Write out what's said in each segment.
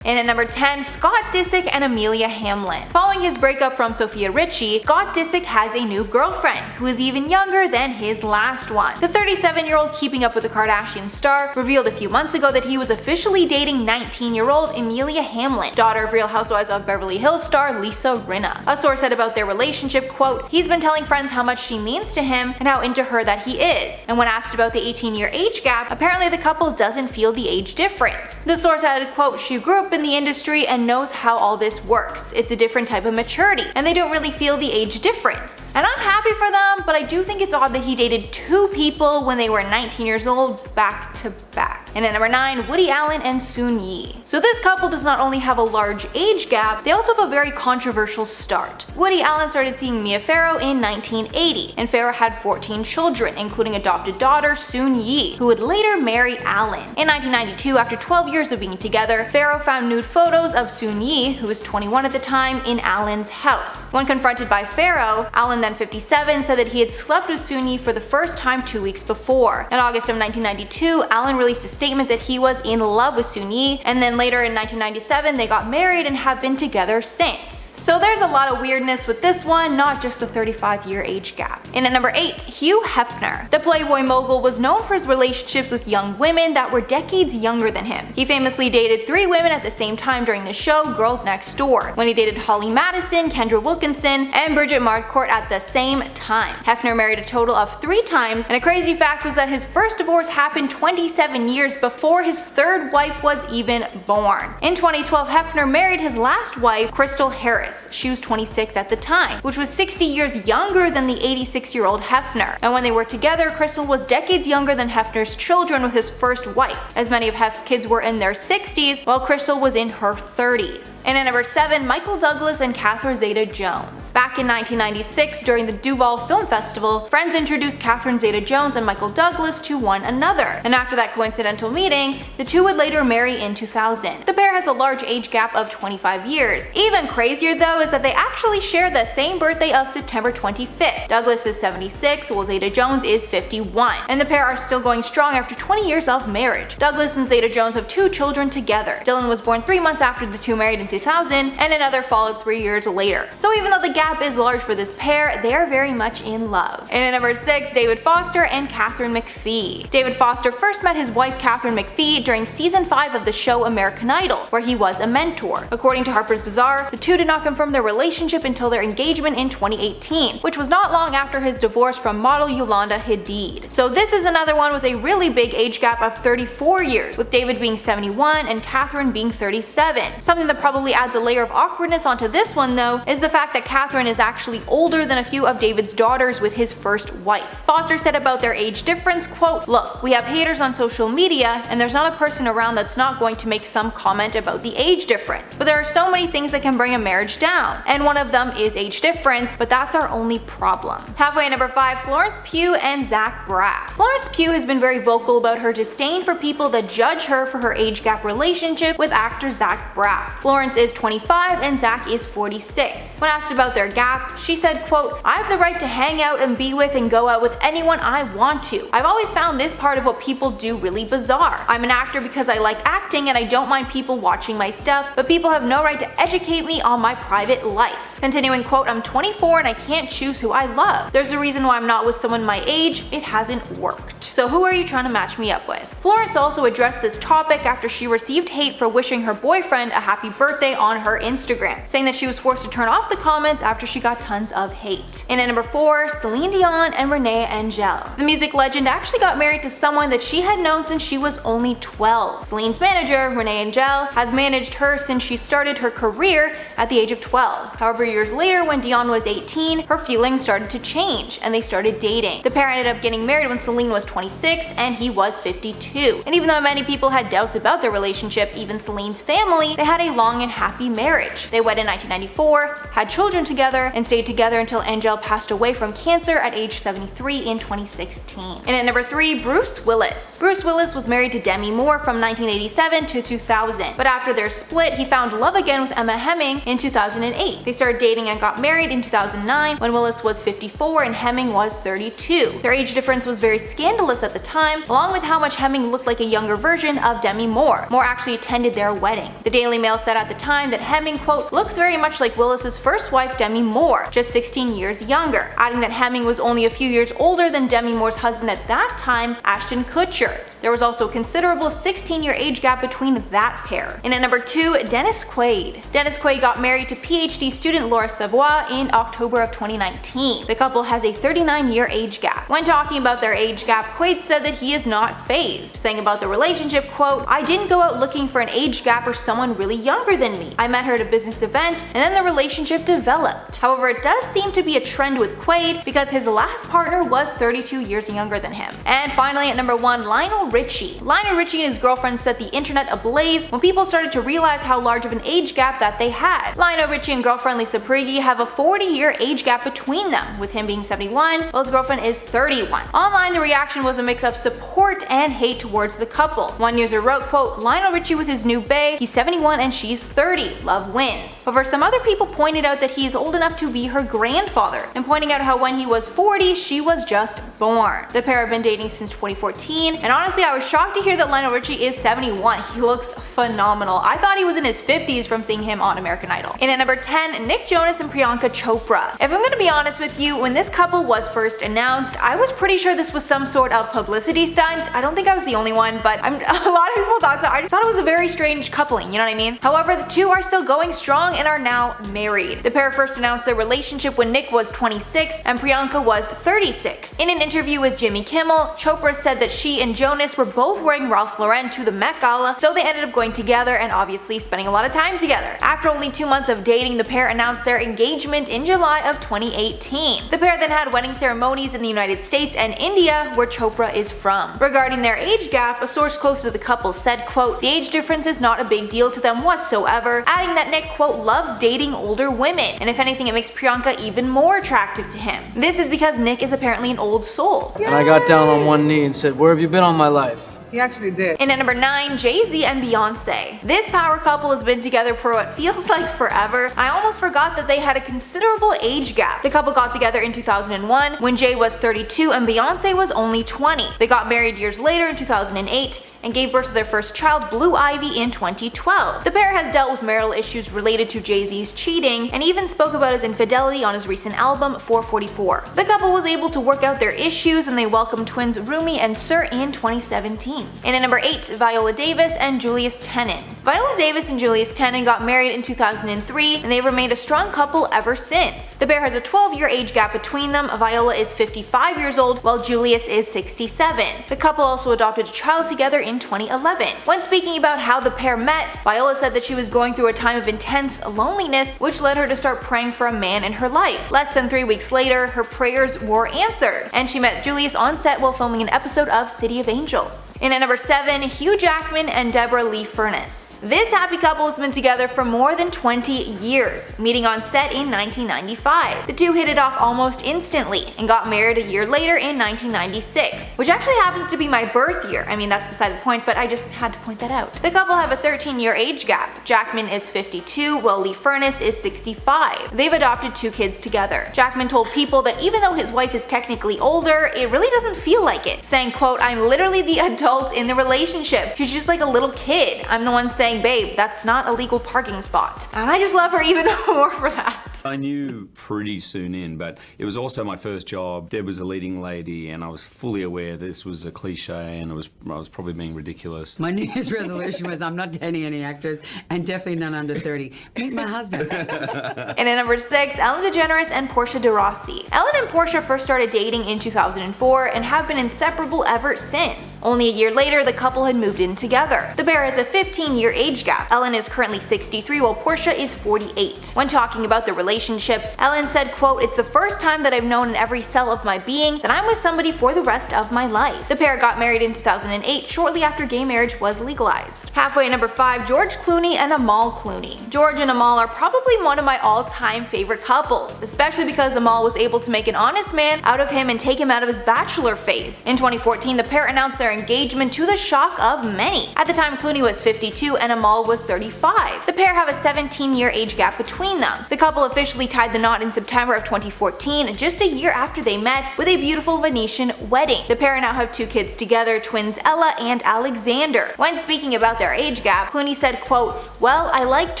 And at number 10, Scott Disick and Amelia Hamlin. Following his breakup from Sophia Richie, Scott Disick has a new girlfriend, who is even younger than his last one. The 37-year-old Keeping Up with the Kardashians star revealed a few months ago that he was officially dating 19-year-old Amelia Hamlin, daughter of Real Housewives of Beverly Hills star Lisa Rinna. A source said about their relationship, quote, "He's been telling friends how much she means to him and how into her that he is." And when asked about the 18-year age gap, apparently the couple doesn't feel the age difference. The source added, quote, "She grew up in the industry and knows how all this works. It's a different type of maturity, and they don't really feel the age difference." And I'm happy for them, but I do think it's odd that he dated two people when they were 19 years old back to back. And at number 9, Woody Allen and Soon-Yi. So this couple does not only have a large age gap, they also have a very controversial start. Woody Allen started seeing Mia Farrow in 1980, and Farrow had 14 children, including adopted daughter Soon-Yi, who would later marry Allen. In 1992, after 12 years of being together, Farrow found nude photos of Soon-Yi, who was 21 at the time, in Allen's house. When confronted by Farrow, Allen, then 57, said that he had slept with Soon-Yi for the first time 2 weeks before. In August of 1992, Allen released a statement that he was in love with Soon-Yi, and then later in 1997 they got married and have been together since. So there's a lot of weirdness with this one, not just the 35-year age gap. And at number 8, Hugh Hefner. The Playboy mogul was known for his relationships with young women that were decades younger than him. He famously dated 3 women at the same time during the show Girls Next Door, when he dated Holly Madison, Kendra Wilkinson, and Bridget Marcourt at the same time. Hefner married a total of 3 times, and a crazy fact was that his first divorce happened 27 years before his 3rd wife was even born. In 2012, Hefner married his last wife, Crystal Harris. She was 26 at the time, which was 60 years younger than the 86-year-old Hefner. And when they were together, Crystal was decades younger than Hefner's children with his first wife, as many of Hef's kids were in their 60s, while Crystal was in her 30s. And at number 7, Michael Douglas and Catherine Zeta-Jones. Back in 1996, during the Duval Film Festival, friends introduced Catherine Zeta-Jones and Michael Douglas to one another. And after that coincidental meeting, the two would later marry in 2000. The pair has a large age gap of 25 years. Even crazier though is that they actually share the same birthday of September 25th. Douglas is 76, while Zeta-Jones is 51. And the pair are still going strong after 20 years of marriage. Douglas and Zeta-Jones have 2 children together. Dylan was born 3 months after the two married in 2000, and another followed 3 years later. So even though the gap is large for this pair, they are very much in love. And at number 6, David Foster and Katharine McPhee. David Foster first met his wife Katharine McPhee during season 5 of the show American Idol, where he was a mentor. According to Harper's Bazaar, the two did not confirm their relationship until their engagement in 2018, which was not long after his divorce from model Yolanda Hadid. So this is another one with a really big age gap of 34 years, with David being 71 and Katharine being 37. Something that probably adds a layer of awkwardness onto this one though is the fact that Katharine is actually older than a few of David's daughters with his first wife. Foster said about their age difference, quote, "Look, we have haters on social media and there's not a person around that's not going to make some comment about the age difference. But there are so many things that can bring a marriage down, and one of them is age difference, but that's our only problem." Halfway at number 5, Florence Pugh and Zach Braff. Florence Pugh has been very vocal about her disdain for people that judge her for her age gap relationship with actor Zach Braff. Florence is 25 and Zach is 46. When asked about their gap, she said, quote, "I have the right to hang out and be with and go out with anyone I want to. I've always found this part of what people do really bizarre. I'm an actor because I like acting and I don't mind people watching my stuff, but people have no right to educate me on my private life." Continuing, quote, "I'm 24 and I can't choose who I love. There's a reason why I'm not with someone my age. It hasn't worked. So who are you trying to match me up with?" Florence also addressed this topic after she received hate for wishing her boyfriend a happy birthday on her Instagram, saying that she was forced to turn off the comments after she got tons of hate. And at number 4, Celine Dion and Renee Angel. The music legend actually got married to someone that she had known since she was only 12. Celine's manager, Renee Angel, has managed her since she started her career at the age of 12. However, years later, when Dion was 18, her feelings started to change and they started dating. The pair ended up getting married when Celine was 26 and he was 52. And even though many people had doubts about their relationship, even Celine's family, they had a long and happy marriage. They wed in 1994, had children together, and stayed together until Angel passed away from cancer at age 73 in 2016. And at number 3, Bruce Willis. Bruce Willis was married to Demi Moore from 1987 to 2000, but after their split, he found love again with Emma Hemming in 2008. They started dating and got married in 2009 when Willis was 54 and Hemming was 32. Their age difference was very scandalous at the time, along with how much Hemming looked like a younger version of Demi Moore. Moore actually attended their wedding. The Daily Mail said at the time that Hemming, quote, looks very much like Willis's first wife Demi Moore, just 16 years younger, adding that Hemming was only a few years older than Demi Moore's husband at that time, Ashton Kutcher. There was also a considerable 16-year age gap between that pair. And at number 2, Dennis Quaid. Dennis Quaid got married to PhD student Laura Savoy in October of 2019. The couple has a 39-year age gap. When talking about their age gap, Quaid said that he is not fazed, saying about the relationship, quote, I didn't go out looking for an age gap or someone really younger than me. I met her at a business event and then the relationship developed. However, it does seem to be a trend with Quaid because his last partner was 32 years younger than him. And finally at number 1, Lionel Richie. Lionel Richie and his girlfriend set the internet ablaze when people started to realize how large of an age gap that they had. Lionel Richie and girlfriend Lisa Prigi have a 40-year age gap between them, with him being 71 while his girlfriend is 31. Online, the reaction was a mix of support and hate towards the couple. One user wrote, quote, Lionel Richie with his new bae, he's 71 and she's 30, love wins. However, some other people pointed out that he is old enough to be her grandfather, and pointing out how when he was 40, she was just born. The pair have been dating since 2014, and honestly I was shocked to hear that Lionel Richie is 71. He looks phenomenal. I thought he was in his 50s from seeing him on American Idol. And at number 10, Nick Jonas and Priyanka Chopra. If I'm gonna be honest with you, when this couple was first announced, I was pretty sure this was some sort of publicity stunt. I don't think I was the only one, but a lot of people thought so. I just thought it was a very strange coupling, you know what I mean? However, the two are still going strong and are now married. The pair first announced their relationship when Nick was 26 and Priyanka was 36. In an interview with Jimmy Kimmel, Chopra said that she and Jonas were both wearing Ralph Lauren to the Met Gala, so they ended up going together and obviously spending a lot of time together. After only 2 months of dating, the pair announced their engagement in July of 2018. The pair then had wedding ceremonies in the United States and India, where Chopra is from. Regarding their age gap, a source close to the couple said, quote, the age difference is not a big deal to them whatsoever, adding that Nick, quote, loves dating older women, and if anything it makes Priyanka even more attractive to him. This is because Nick is apparently an old soul. And I got down on one knee and said, where have you been all my life? He actually did. And at number 9, Jay-Z and Beyonce. This power couple has been together for what feels like forever. I almost forgot that they had a considerable age gap. The couple got together in 2001 when Jay was 32 and Beyonce was only 20. They got married years later in 2008 and gave birth to their first child, Blue Ivy, in 2012. The pair has dealt with marital issues related to Jay-Z's cheating and even spoke about his infidelity on his recent album 444. The couple was able to work out their issues and they welcomed twins Rumi and Sir in 2017. And at number 8, Viola Davis and Julius Tenen. Viola Davis and Julius Tenen got married in 2003 and they've remained a strong couple ever since. The pair has a 12-year age gap between them. Viola is 55 years old while Julius is 67. The couple also adopted a child together in 2011. When speaking about how the pair met, Viola said that she was going through a time of intense loneliness, which led her to start praying for a man in her life. Less than 3 weeks later, her prayers were answered, and she met Julius on set while filming an episode of City of Angels. And at number 7, Hugh Jackman and Deborah Lee Furness. This happy couple has been together for more than 20 years, meeting on set in 1995. The two hit it off almost instantly and got married a year later in 1996, which actually happens to be my birth year. I mean, that's beside the point, but I just had to point that out. The couple have a 13-year age gap. Jackman is 52 while Lee Furness is 65. They've adopted 2 kids together. Jackman told People that even though his wife is technically older, it really doesn't feel like it, saying, quote, I'm literally the adult in the relationship. She's just like a little kid. I'm the one saying, babe, that's not a legal parking spot. And I just love her even more for that. I knew pretty soon in, but it was also my first job. Deb was a leading lady and I was fully aware this was a cliche and I was probably being ridiculous. My New Year's resolution was I'm not dating any actors and definitely none under 30. Meet my husband. And at number 6, Ellen DeGeneres and Portia de Rossi. Ellen and Portia first started dating in 2004 and have been inseparable ever since. Only a year later, the couple had moved in together. The pair has a 15-year age gap. Ellen is currently 63 while Portia is 48. When talking about the relationship, Ellen said, quote, it's the first time that I've known in every cell of my being that I'm with somebody for the rest of my life. The pair got married in 2008, shortly after gay marriage was legalized. Halfway at number 5, George Clooney and Amal Clooney. George and Amal are probably one of my all-time favorite couples, especially because Amal was able to make an honest man out of him and take him out of his bachelor phase. In 2014, the pair announced their engagement to the shock of many. At the time, Clooney was 52 and Amal was 35. The pair have a 17-year age gap between them. The couple officially officially tied the knot in September of 2014, just a year after they met, with a beautiful Venetian wedding. The pair now have 2 kids together, twins Ella and Alexander. When speaking about their age gap, Clooney said, quote, "Well, I liked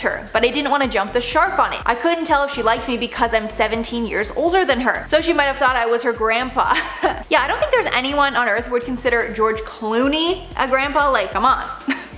her, but I didn't want to jump the shark on it. I couldn't tell if she liked me because I'm 17 years older than her, so she might have thought I was her grandpa." Yeah, I don't think there's anyone on earth who would consider George Clooney a grandpa, like, come on.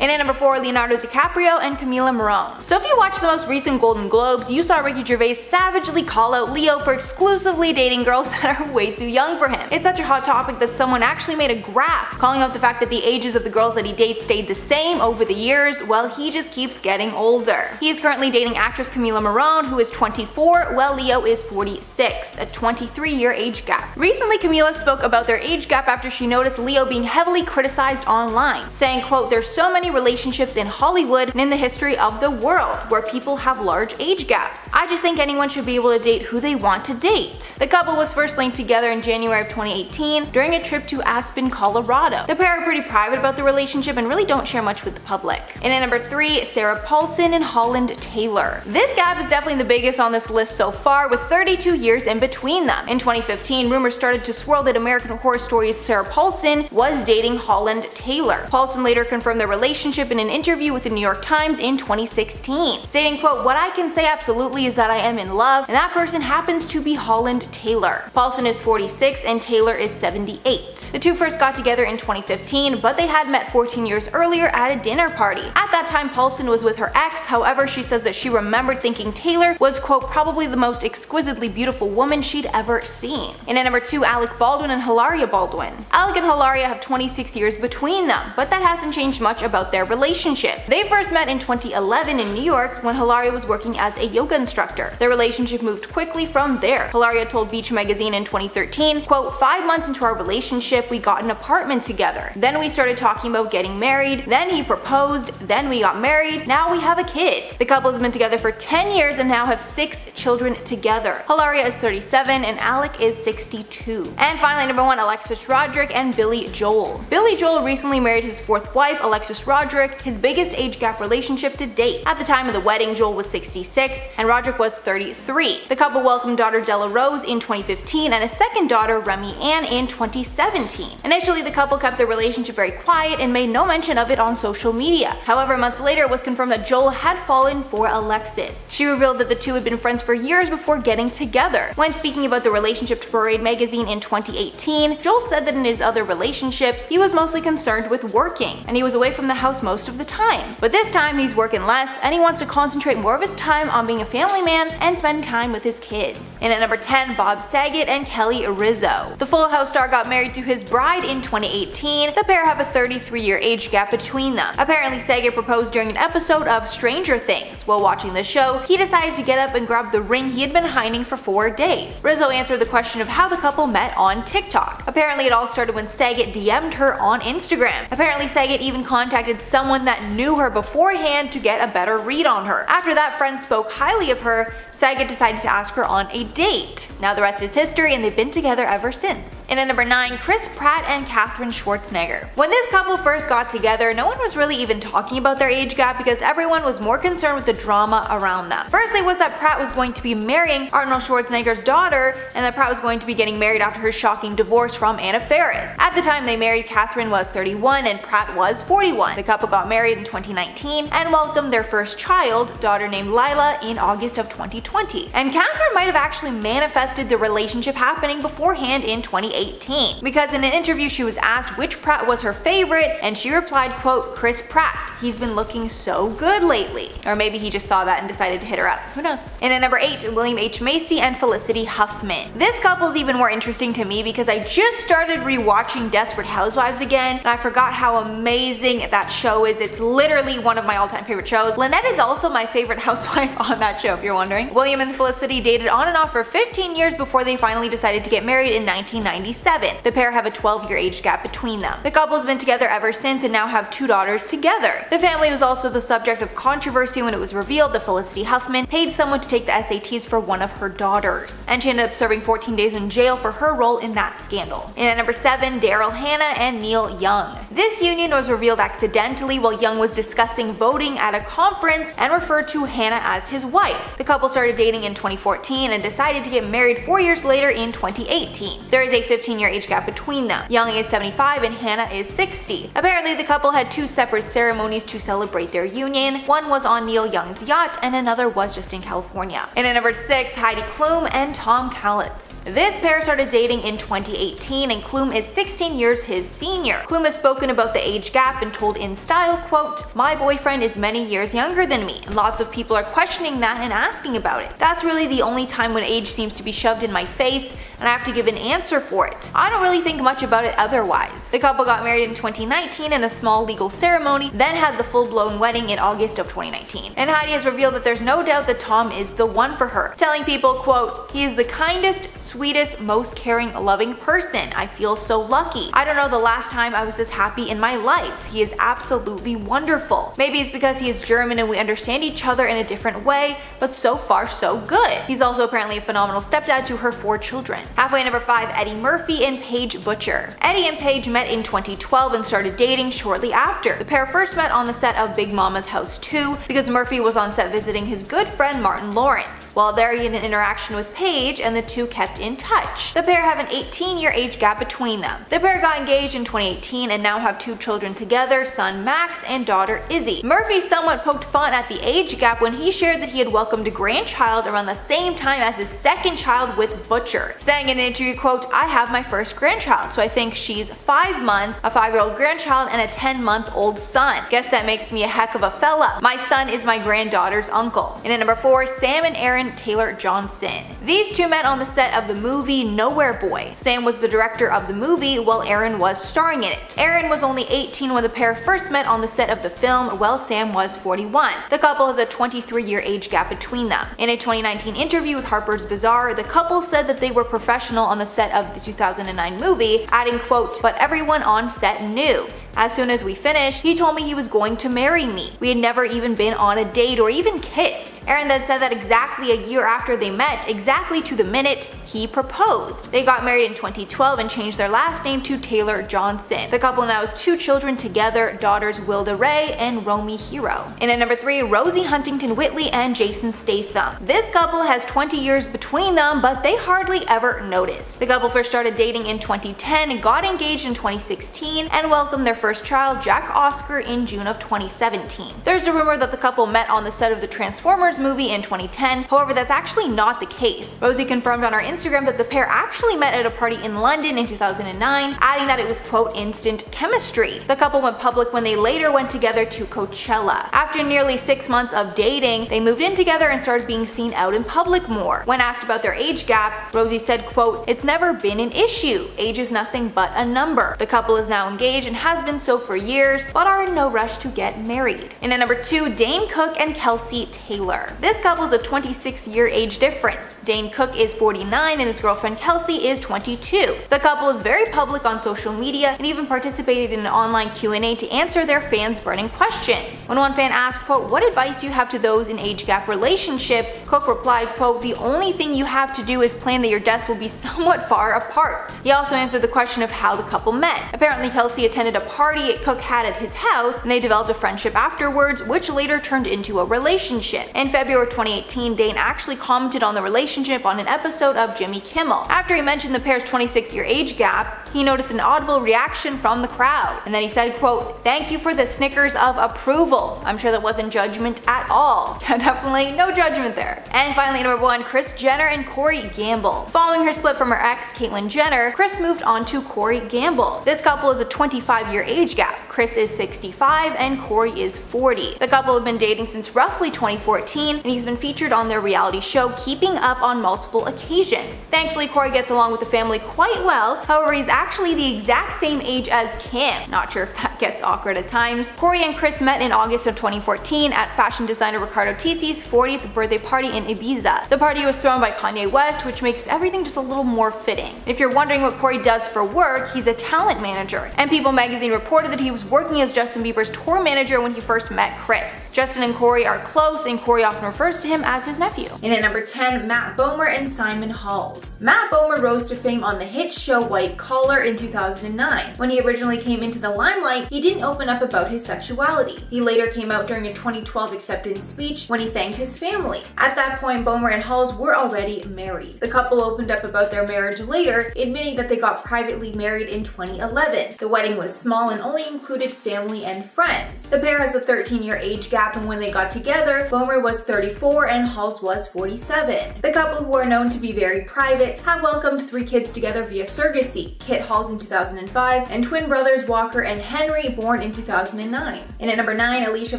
And at number 4, Leonardo DiCaprio and Camila Morrone. So if you watched the most recent Golden Globes, you saw Ricky Gervais savagely call out Leo for exclusively dating girls that are way too young for him. It's such a hot topic that someone actually made a graph calling out the fact that the ages of the girls that he dates stayed the same over the years, while he just keeps getting older. He is currently dating actress Camila Morrone, who is 24, while Leo is 46, a 23-year age gap. Recently, Camila spoke about their age gap after she noticed Leo being heavily criticized online, saying, quote, "There's so many relationships in Hollywood and in the history of the world where people have large age gaps. I just think anyone should be able to date who they want to date." The couple was first linked together in January of 2018 during a trip to Aspen, Colorado. The pair are pretty private about the relationship and really don't share much with the public. And at number 3, Sarah Paulson and Holland Taylor. This gap is definitely the biggest on this list so far, with 32 years in between them. In 2015, rumors started to swirl that American Horror Story's Sarah Paulson was dating Holland Taylor. Paulson later confirmed their relationship in an interview with the New York Times in 2016, stating, quote, "What I can say absolutely is that I am in love, and that person happens to be Holland Taylor." Paulson is 46 and Taylor is 78. The two first got together in 2015, but they had met 14 years earlier at a dinner party. At that time, Paulson was with her ex. However, she says that she remembered thinking Taylor was, quote, "probably the most exquisitely beautiful woman she'd ever seen." And at number 2, Alec Baldwin and Hilaria Baldwin. Alec and Hilaria have 26 years between them, but that hasn't changed much about their relationship. They first met in 2011 in New York when Hilaria was working as a yoga instructor. Their relationship moved quickly from there. Hilaria told Beach magazine in 2013, quote, "5 months into our relationship, we got an apartment together. Then we started talking about getting married. Then he proposed. Then we got married. Now we have a kid." The couple has been together for 10 years and now have 6 children together. Hilaria is 37 and Alec is 62. And finally, number 1, Alexis Roderick and Billy Joel. Billy Joel recently married his 4th wife, Alexis Roderick, his biggest age gap relationship to date. At the time of the wedding, Joel was 66 and Roderick was 33. The couple welcomed daughter Della Rose in 2015 and a second daughter, Remy Ann, in 2017. Initially, the couple kept their relationship very quiet and made no mention of it on social media. However, a month later, it was confirmed that Joel had fallen for Alexis. She revealed that the two had been friends for years before getting together. When speaking about the relationship to Parade magazine in 2018, Joel said that in his other relationships, he was mostly concerned with working, and he was away from the house most of the time. But this time, he's working less, and he wants to concentrate more of his time on being a family man and spend time with his kids. And at number 10, Bob Saget and Kelly Rizzo. The Full House star got married to his bride in 2018. The pair have a 33-year age gap between them. Apparently, Saget proposed during an episode of Stranger Things. While watching the show, he decided to get up and grab the ring he had been hiding for 4 days. Rizzo answered the question of how the couple met on TikTok. Apparently, it all started when Saget DM'd her on Instagram. Apparently, Saget even contacted someone that knew her beforehand to get a better read on her. After that, friends spoke highly of her. Saget decided to ask her on a date. Now the rest is history, and they've been together ever since. And at number 9, Chris Pratt and Katherine Schwarzenegger. When this couple first got together, no one was really even talking about their age gap because everyone was more concerned with the drama around them. Firstly was that Pratt was going to be marrying Arnold Schwarzenegger's daughter, and that Pratt was going to be getting married after her shocking divorce from Anna Faris. At the time they married, Katherine was 31 and Pratt was 41. The couple got married in 2019 and welcomed their first child, daughter named Lila, in August of 2020. And Katherine might have actually manifested the relationship happening beforehand in 2018, because in an interview she was asked which Pratt was her favorite, and she replied, quote, "Chris Pratt. He's been looking so good lately." Or maybe he just saw that and decided to hit her up. Who knows? And at number 8, William H. Macy and Felicity Huffman. This couple is even more interesting to me because I just started rewatching Desperate Housewives again, and I forgot how amazing that show is. It's literally one of my all-time favorite shows. Lynette is also my favorite housewife on that show, if you're wondering. William and Felicity dated on and off for 15 years before they finally decided to get married in 1997. The pair have a 12-year age gap between them. The couple's been together ever since and now have 2 daughters together. The family was also the subject of controversy when it was revealed that Felicity Huffman paid someone to take the SATs for one of her daughters, and she ended up serving 14 days in jail for her role in that scandal. And at number 7, Daryl Hannah and Neil Young. This union was revealed accidentally while Young was discussing voting at a conference and referred to Hannah as his wife. The couple started dating in 2014 and decided to get married 4 years later in 2018. There is a 15-year age gap between them. Young is 75 and Hannah is 60. Apparently, the couple had 2 separate ceremonies to celebrate their union. One was on Neil Young's yacht and another was just in California. And at number 6, Heidi Klum and Tom Cowlitz. This pair started dating in 2018 and Klum is 16 years his senior. Klum has spoken about the age gap and told InStyle, quote, "My boyfriend is many years younger than me, and lots of people are questioning that and asking about it. That's really the only time when age seems to be shoved in my face and I have to give an answer for it. I don't really think much about it otherwise." The couple got married in 2019 in a small legal ceremony, then had the full-blown wedding in August of 2019. And Heidi has revealed that there's no doubt that Tom is the one for her, telling people, quote, "He is the kindest, sweetest, most caring, loving person. I feel so lucky. I don't know the last time I was this happy in my life. He is absolutely wonderful. Maybe it's because he is German and we understand each other in a different way, but so far so good." He's also apparently a phenomenal stepdad to her 4 children. Halfway at number 5, Eddie Murphy and Paige Butcher. Eddie and Paige met in 2012 and started dating shortly after. The pair first met on the set of Big Mama's House 2 because Murphy was on set visiting his good friend Martin Lawrence. While there, he had an interaction with Paige and the two kept in touch. The pair have an 18-year age gap between them. The pair got engaged in 2018 and now have 2 children together, son Max and daughter Izzy. Murphy somewhat poked fun at the age gap when he shared that he had welcomed a grandchild around the same time as his second child with Butcher, saying in an interview, quote, "I have my first grandchild, so I think she's 5 months, a 5-year-old grandchild and a 10-month-old son. Guess that makes me a heck of a fella. My son is my granddaughter's uncle." And at number 4, Sam and Aaron Taylor Johnson. These two met on the set of the movie Nowhere Boy. Sam was the director of the movie while Aaron was starring in it. Aaron was only 18 when the pair first met on the set of the film, while Sam was 41. The couple has a 23-year age gap between them. In a 2019 interview with Harper's Bazaar, the couple said that they were professional on the set of the 2009 movie, adding, quote, "But everyone on set knew. As soon as we finished, he told me he was going to marry me. We had never even been on a date or even kissed." Aaron then said that exactly a year after they met, exactly to the minute, he proposed. They got married in 2012 and changed their last name to Taylor Johnson. The couple now has 2 children together, daughters Wilda Ray and Romy Hero. And at number 3, Rosie Huntington Whitley and Jason Statham. This couple has 20 years between them, but they hardly ever notice. The couple first started dating in 2010, got engaged in 2016, and welcomed their first child, Jack Oscar, in June of 2017. There's a rumor that the couple met on the set of the Transformers movie in 2010, however that's actually not the case. Rosie confirmed on her Instagram that the pair actually met at a party in London in 2009, adding that it was, quote, "instant chemistry." The couple went public when they later went together to Coachella. After nearly 6 months of dating, they moved in together and started being seen out in public more. When asked about their age gap, Rosie said, quote, "It's never been an issue. Age is nothing but a number." The couple is now engaged and has been so for years, but are in no rush to get married. And at number 2, Dane Cook and Kelsey Taylor. This couple is a 26-year age difference. Dane Cook is 49 and his girlfriend Kelsey is 22. The couple is very public on social media and even participated in an online Q&A to answer their fans' burning questions. When one fan asked, quote, "What advice do you have to those in age gap relationships?" Cook replied, quote, "The only thing you have to do is plan that your deaths will be somewhat far apart." He also answered the question of how the couple met. Apparently Kelsey attended a party Cook had at his house and they developed a friendship afterwards, which later turned into a relationship. In February 2018, Dane actually commented on the relationship on an episode of Jimmy Kimmel. After he mentioned the pair's 26-year age gap, he noticed an audible reaction from the crowd. And then he said, quote, "Thank you for the snickers of approval." I'm sure that wasn't judgment at all. Definitely no judgment there. And finally, number 1, Kris Jenner and Corey Gamble. Following her split from her ex, Caitlyn Jenner, Kris moved on to Corey Gamble. This couple is a 25-year age gap. Kris is 65 and Corey is 40. The couple have been dating since roughly 2014 and he's been featured on their reality show Keeping Up on multiple occasions. Thankfully, Corey gets along with the family quite well, however he's actually the exact same age as Kim. Not sure if that gets awkward at times. Corey and Chris met in August of 2014 at fashion designer Riccardo Tisi's 40th birthday party in Ibiza. The party was thrown by Kanye West, which makes everything just a little more fitting. If you're wondering what Corey does for work, he's a talent manager, and People magazine reported that he was working as Justin Bieber's tour manager when he first met Chris. Justin and Corey are close, and Corey often refers to him as his nephew. In at number 10, Matt Bomer and Simon Halls. Matt Bomer rose to fame on the hit show White Collar in 2009. When he originally came into the limelight, he didn't open up about his sexuality. He later came out during a 2012 acceptance speech when he thanked his family. At that point, Bomer and Halls were already married. The couple opened up about their marriage later, admitting that they got privately married in 2011. The wedding was small and only included family and friends. The pair has a 13-year age gap, and when they got together, Bomer was 34 and Halls was 47. The couple, who are known to be very private, have welcomed 3 kids together via surrogacy: Kit Halls in 2005 and twin brothers Walker and Henry, born in 2009. And at number 9, Alicia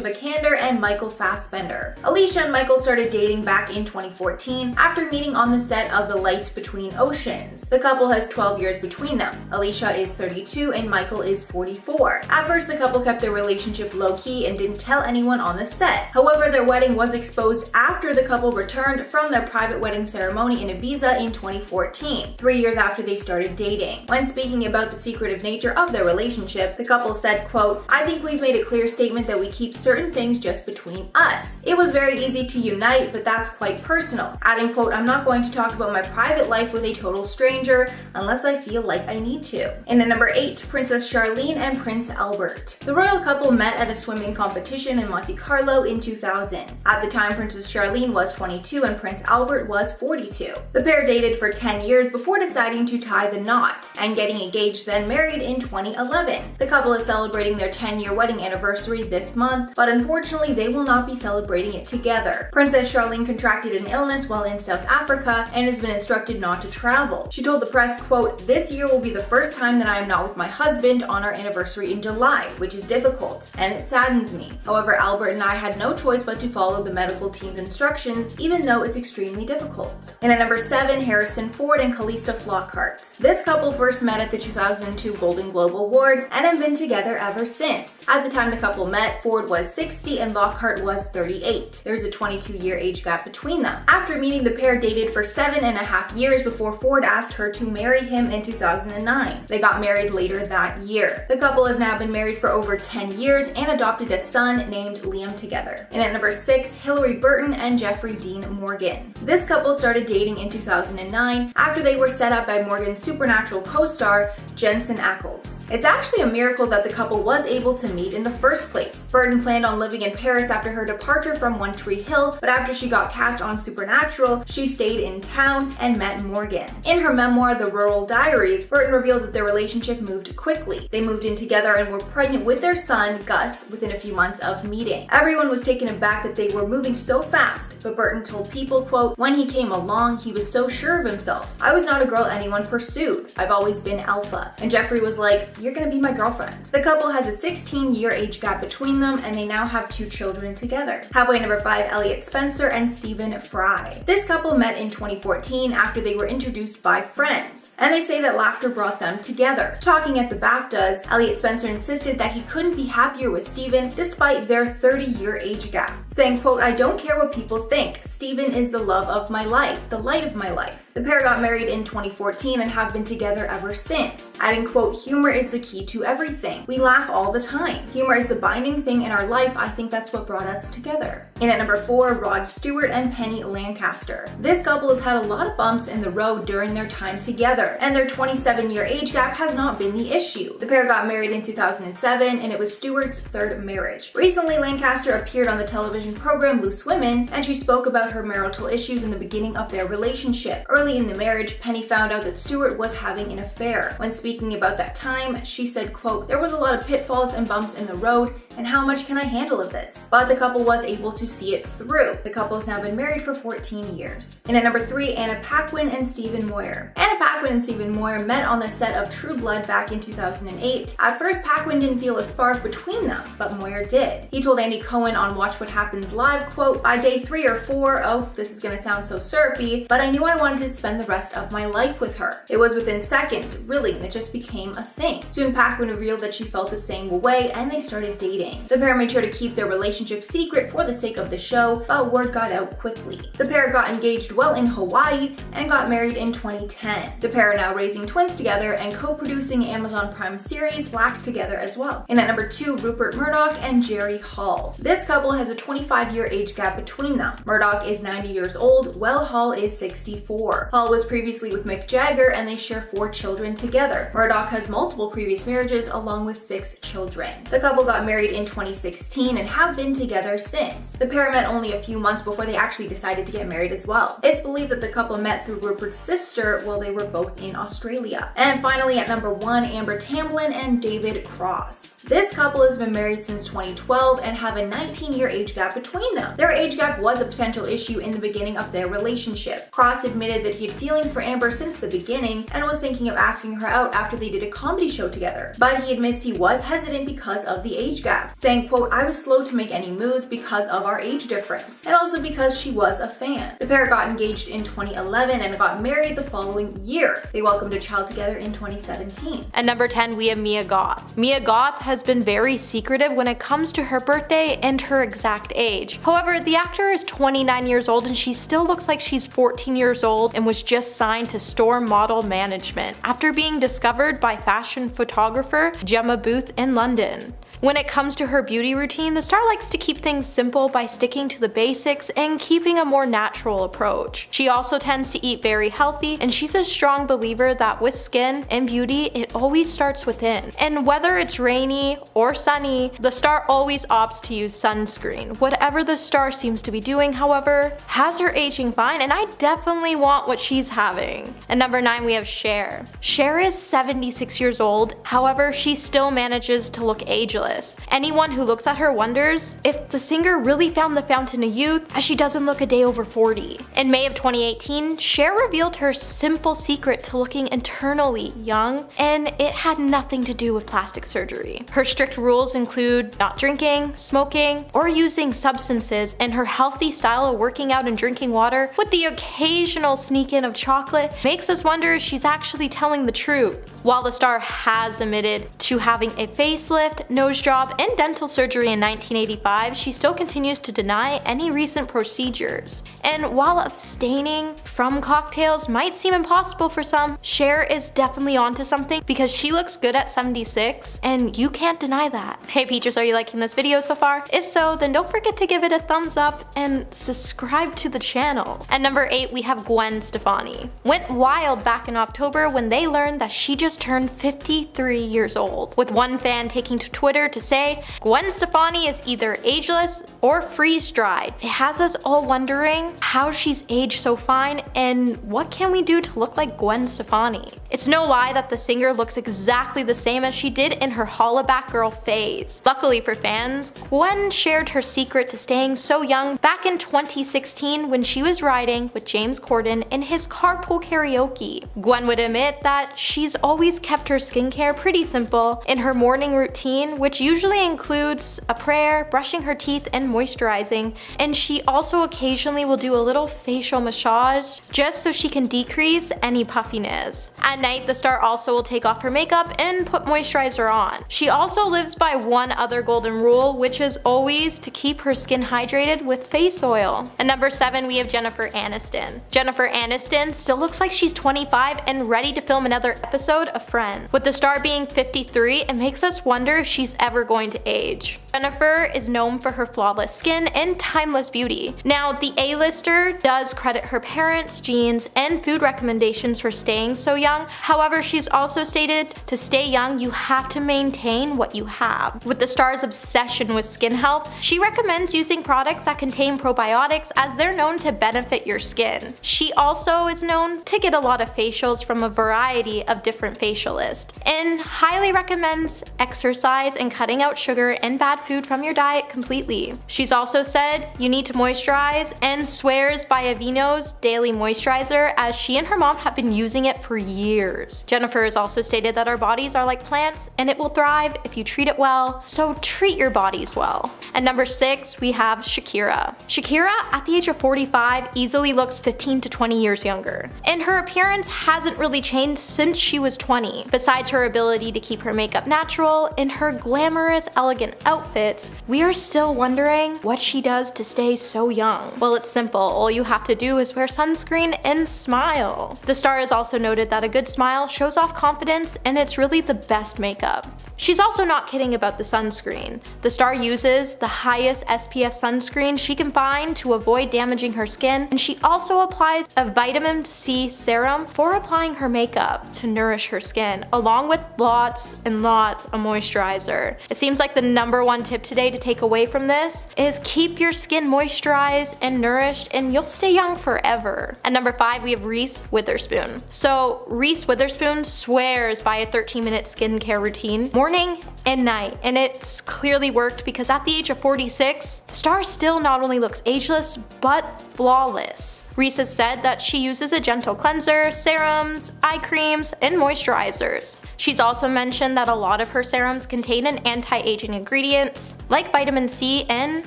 Vikander and Michael Fassbender. Alicia and Michael started dating back in 2014 after meeting on the set of The Lights Between Oceans. The couple has 12 years between them. Alicia is 32 and Michael is 44. At first, the couple kept their relationship low-key and didn't tell anyone on the set. However, their wedding was exposed after the couple returned from their private wedding ceremony in Ibiza in 2014, 3 years after they started dating. When speaking about the secretive nature of their relationship, the couple said, quote, "I think we've made a clear statement that we keep certain things just between us. It was very easy to unite, but that's quite personal." Adding, quote, "I'm not going to talk about my private life with a total stranger unless I feel like I need to." And at number 8, Princess Charlene and Prince Albert. The royal couple met at a swimming competition in Monte Carlo in 2000. At the time, Princess Charlene was 22 and Prince Albert was 42. The pair dated for 10 years before deciding to tie the knot and getting engaged, then married in 2011. The couple is celebrating their 10-year wedding anniversary this month, but unfortunately they will not be celebrating it together. Princess Charlene contracted an illness while in South Africa and has been instructed not to travel. She told the press, quote, "This year will be the first time that I am not with my husband on our anniversary in July, which is difficult, and it saddens me. However, Albert and I had no choice but to follow the medical team's instructions, even though it's extremely difficult." And at number 7, Harrison Ford and Calista Flockhart. This couple first met at the 2002 Golden Globe Awards and have been together ever since. At the time the couple met, Ford was 60 and Lockhart was 38. There's a 22-year age gap between them. After meeting, the pair dated for 7.5 years before Ford asked her to marry him in 2009. They got married later that year. The couple have now been married for over 10 years and adopted a son named Liam together. And at number 6, Hillary Burton and Jeffrey Dean Morgan. This couple started dating in 2009 after they were set up by Morgan's Supernatural co-star Jensen Ackles. It's actually a miracle that the couple was able to meet in the first place. Burton planned on living in Paris after her departure from One Tree Hill, but after she got cast on Supernatural, she stayed in town and met Morgan. In her memoir, The Rural Diaries, Burton revealed that their relationship moved quickly. They moved in together and were pregnant with their son, Gus, within a few months of meeting. Everyone was taken aback that they were moving so fast, but Burton told People, quote, "When he came along, he was so sure of himself. I was not a girl anyone pursued. I've always been alpha." And Jeffrey was like, "You're gonna be my girlfriend." The couple has a 16-year age gap between them, and they now have 2 children together. Halfway, number 5, Elliot Spencer and Stephen Fry. This couple met in 2014 after they were introduced by friends, and they say that laughter brought them together. Talking at the BAFTAs, Elliot Spencer insisted that he couldn't be happier with Stephen despite their 30-year age gap, saying, quote, "I don't care what people think. Stephen is the love of my life, the light of my life." The pair got married in 2014 and have been together ever since, adding, quote, "Humor is the key to everything. We laugh all the time. Humor is the binding thing in our life. I think that's what brought us together." And at number 4, Rod Stewart and Penny Lancaster. This couple has had a lot of bumps in the road during their time together, and their 27-year age gap has not been the issue. The pair got married in 2007, and it was Stewart's 3rd marriage. Recently, Lancaster appeared on the television program Loose Women, and she spoke about her marital issues in the beginning of their relationship. Early in the marriage, Penny found out that Stewart was having an affair. When speaking about that time, she said, quote, "There was a lot of pitfalls and bumps in the road, and how much can I handle of this? But the couple was able to see it through. The couple has now been married for 14 years. And at number 3, Anna Paquin and Stephen Moyer. Anna Paquin and Stephen Moyer met on the set of True Blood back in 2008. At first, Paquin didn't feel a spark between them, but Moyer did. He told Andy Cohen on Watch What Happens Live, quote, "By day 3 or 4, oh, this is gonna sound so syrupy, but I knew I wanted to spend the rest of my life with her. It was within seconds, really, and it just became a thing." Soon Paquin revealed that she felt the same way, and they started dating. The pair made sure to keep their relationship secret for the sake of the show, but word got out quickly. The pair got engaged while in Hawaii and got married in 2010. The pair are now raising twins together and co-producing Amazon Prime series Black together as well. And at number 2, Rupert Murdoch and Jerry Hall. This couple has a 25-year age gap between them. Murdoch is 90 years old, while Hall is 64. Hall was previously with Mick Jagger and they share 4 children together. Murdoch has multiple previous marriages along with 6 children. The couple got married in 2016 and have been together since. The pair met only a few months before they actually decided to get married as well. It's believed that the couple met through Rupert's sister while they were both in Australia. And finally at number 1, Amber Tamblyn and David Cross. This couple has been married since 2012 and have a 19-year age gap between them. Their age gap was a potential issue in the beginning of their relationship. Cross admitted that he had feelings for Amber since the beginning and was thinking of asking her out after they did a comedy show together. But he admits he was hesitant because of the age gap, saying, quote, "I was slow to make any moves because of our age difference, and also because she was a fan." The pair got engaged in 2011 and got married the following year. They welcomed a child together in 2017. At number 10, we have Mia Goth. Mia Goth has been very secretive when it comes to her birthday and her exact age. However, the actor is 29 years old and she still looks like she's 14 years old and was just signed to Storm Model Management after being discovered by fashion photographer Gemma Booth in London. When it comes to her beauty routine, the star likes to keep things simple by sticking to the basics and keeping a more natural approach. She also tends to eat very healthy, and she's a strong believer that with skin and beauty, it always starts within. And whether it's rainy or sunny, the star always opts to use sunscreen. Whatever the star seems to be doing, however, has her aging fine, and I definitely want what she's having. At number 9, we have Cher. Cher is 76 years old, however, she still manages to look ageless. Anyone who looks at her wonders if the singer really found the fountain of youth, as she doesn't look a day over 40. In May of 2018, Cher revealed her simple secret to looking eternally young, and it had nothing to do with plastic surgery. Her strict rules include not drinking, smoking, or using substances, and her healthy style of working out and drinking water, with the occasional sneak in of chocolate, makes us wonder if she's actually telling the truth. While the star has admitted to having a facelift, nose job, and dental surgery in 1985, she still continues to deny any recent procedures. And while abstaining from cocktails might seem impossible for some, Cher is definitely onto something because she looks good at 76, and you can't deny that. Hey Peaches, are you liking this video so far? If so, then don't forget to give it a thumbs up and subscribe to the channel. At number 8, we have Gwen Stefani. Went wild back in October when they learned that she just turned 53 years old, with one fan taking to Twitter to say, "Gwen Stefani is either ageless or freeze-dried." It has us all wondering how she's aged so fine and what can we do to look like Gwen Stefani. It's no lie that the singer looks exactly the same as she did in her hollaback girl phase. Luckily for fans, Gwen shared her secret to staying so young back in 2016 when she was riding with James Corden in his carpool karaoke. Gwen would admit that she's always kept her skincare pretty simple in her morning routine, which usually includes a prayer, brushing her teeth, and moisturizing, and she also occasionally will do a little facial massage just so she can decrease any puffiness. At night, the star also will take off her makeup and put moisturizer on. She also lives by one other golden rule, which is always to keep her skin hydrated with face oil. At number 7, we have Jennifer Aniston. Jennifer Aniston still looks like she's 25 and ready to film another episode of Friends. With the star being 53, it makes us wonder if she's ever going to age. Jennifer is known for her flawless skin and timeless beauty. Now, the A-lister does credit her parents, genes, and food recommendations for staying so young, However, she's also stated to stay young, you have to maintain what you have. With the star's obsession with skin health, she recommends using products that contain probiotics as they're known to benefit your skin. She also is known to get a lot of facials from a variety of different facialists, and highly recommends exercise and cutting out sugar and bad food from your diet completely. She's also said you need to moisturize and swears by Aveeno's daily moisturizer, as she and her mom have been using it for years. Jennifer has also stated that our bodies are like plants and it will thrive if you treat it well, so treat your bodies well. At number 6, we have Shakira. Shakira, at the age of 45, easily looks 15 to 20 years younger, and her appearance hasn't really changed since she was 20. Besides her ability to keep her makeup natural and her glamorous, elegant outfits, we are still wondering what she does to stay so young. Well, it's simple. All you have to do is wear sunscreen and smile. The star has also noted that a good smile shows off confidence, and it's really the best makeup. She's also not kidding about the sunscreen. The star uses the highest SPF sunscreen she can find to avoid damaging her skin, and she also applies a vitamin C serum for applying her makeup to nourish her skin, along with lots and lots of moisturizer. It seems like the number one tip today to take away from this is keep your skin moisturized and nourished, and you'll stay young forever. At number 5, we have Reese Witherspoon. So Reese Witherspoon swears by a 13-minute skincare routine morning and night, and it's clearly worked because at the age of 46, the star still not only looks ageless but flawless. Reese has said that she uses a gentle cleanser, serums, eye creams, and moisturizers. She's also mentioned that a lot of her serums contain an anti-aging ingredients like vitamin C and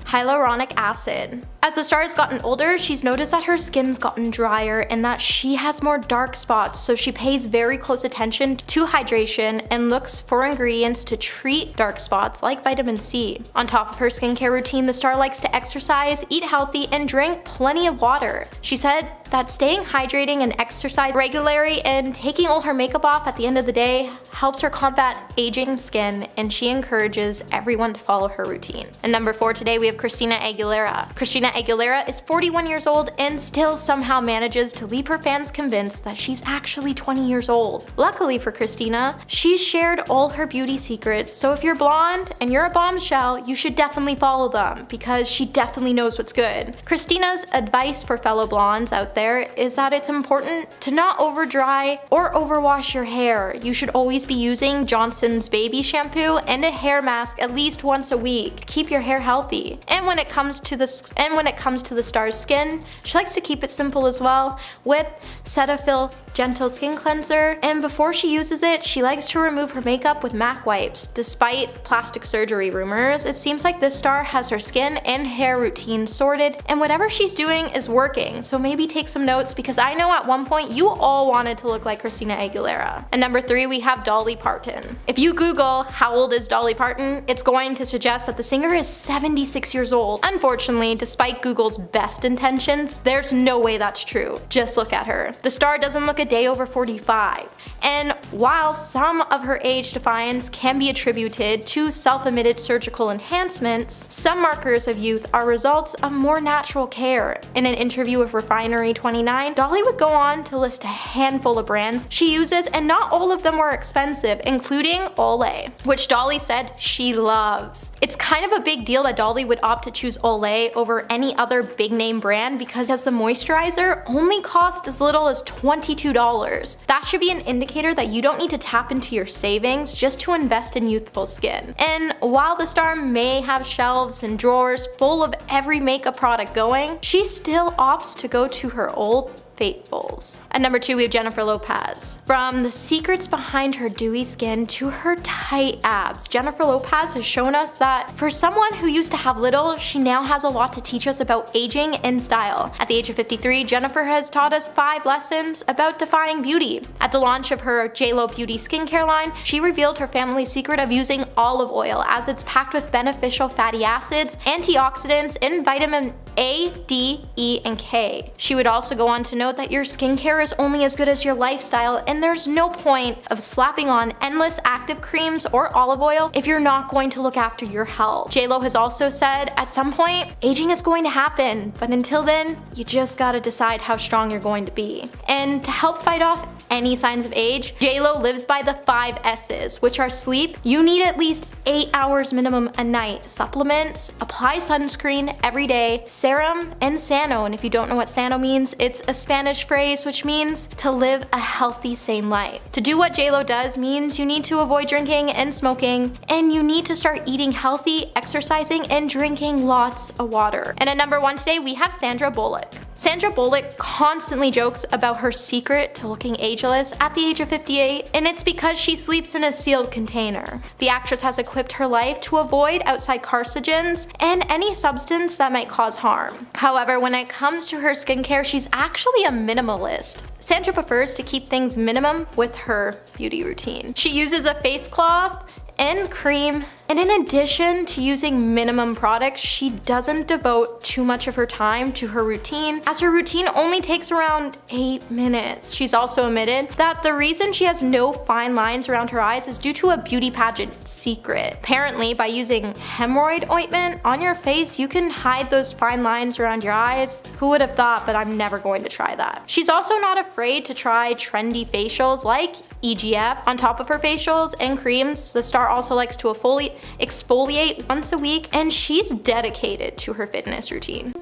hyaluronic acid. As the star has gotten older, she's noticed that her skin's gotten drier and that she has more dark spots, so she pays very close attention to hydration and looks for ingredients to treat dark spots like vitamin C. On top of her skincare routine, the star likes to exercise, eat healthy, and drink plenty of water. She said that staying hydrating and exercise regularly and taking all her makeup off at the end of the day helps her combat aging skin, and she encourages everyone to follow her routine. And number 4 today, we have Christina Aguilera. Christina Aguilera is 41 years old and still somehow manages to leave her fans convinced that she's actually 20 years old. Luckily for Christina, she's shared all her beauty secrets, so if you're blonde and you're a bombshell, you should definitely follow them because she definitely knows what's good. Christina's advice for fellow blondes out there is that it's important to not over dry or overwash your hair. You should always be using Johnson's baby shampoo and a hair mask at least once a week. Keep your hair healthy. And when it comes to the star's skin, she likes to keep it simple as well with Cetaphil gentle skin cleanser, and before she uses it, she likes to remove her makeup with MAC wipes. Despite plastic surgery rumors, it seems like this star has her skin and hair routine sorted, and whatever she's doing is working, so maybe take some notes because I know at one point you all wanted to look like Christina Aguilera. And number 3, we have Dolly Parton. If you Google how old is Dolly Parton, it's going to suggest that the singer is 76 years old. Unfortunately, despite Google's best intentions, there's no way that's true. Just look at her. The star doesn't look a day over 45. And while some of her age defiance can be attributed to self-admitted surgical enhancements, some markers of youth are results of more natural care. In an interview with Refinery29, Dolly would go on to list a handful of brands she uses, and not all of them were expensive, including Olay, which Dolly said she loves. It's kind of a big deal that Dolly would opt to choose Olay over any other big name brand because as the moisturizer only costs as little as $22. That should be an indicator that you don't need to tap into your savings just to invest in youthful skin. And while the star may have shelves and drawers full of every makeup product going, she still opts to go to her old faithfuls. At number 2, we have Jennifer Lopez. From the secrets behind her dewy skin to her tight abs, Jennifer Lopez has shown us that for someone who used to have little, she now has a lot to teach us about aging and style. At the age of 53, Jennifer has taught us 5 lessons about defying beauty. At the launch of her JLo Beauty skincare line, she revealed her family's secret of using olive oil as it's packed with beneficial fatty acids, antioxidants, and vitamin A, D, E, and K. She would also go on to note that your skincare is only as good as your lifestyle, and there's no point of slapping on endless active creams or olive oil if you're not going to look after your health. JLo has also said, at some point, aging is going to happen, but until then, you just gotta decide how strong you're going to be. And to help fight off any signs of age, JLo lives by the 5 S's, which are sleep. You need at least 8 hours minimum a night. Supplements, apply sunscreen every day, serum, and sano. And if you don't know what sano means, it's a Spanish phrase which means to live a healthy, sane life. To do what JLo does means you need to avoid drinking and smoking, and you need to start eating healthy, exercising, and drinking lots of water. And at number 1 today, we have Sandra Bullock. Sandra Bullock constantly jokes about her secret to looking ageless at the age of 58, and it's because she sleeps in a sealed container. The actress has equipped her life to avoid outside carcinogens and any substance that might cause harm. However, when it comes to her skincare, she's actually a minimalist. Sandra prefers to keep things minimum with her beauty routine. She uses a face cloth and cream, and in addition to using minimum products, she doesn't devote too much of her time to her routine, as her routine only takes around 8 minutes. She's also admitted that the reason she has no fine lines around her eyes is due to a beauty pageant secret. Apparently, by using hemorrhoid ointment on your face, you can hide those fine lines around your eyes. Who would have thought, but I'm never going to try that. She's also not afraid to try trendy facials like EGF on top of her facials and creams. The star also likes to exfoliate once a week, and she's dedicated to her fitness routine.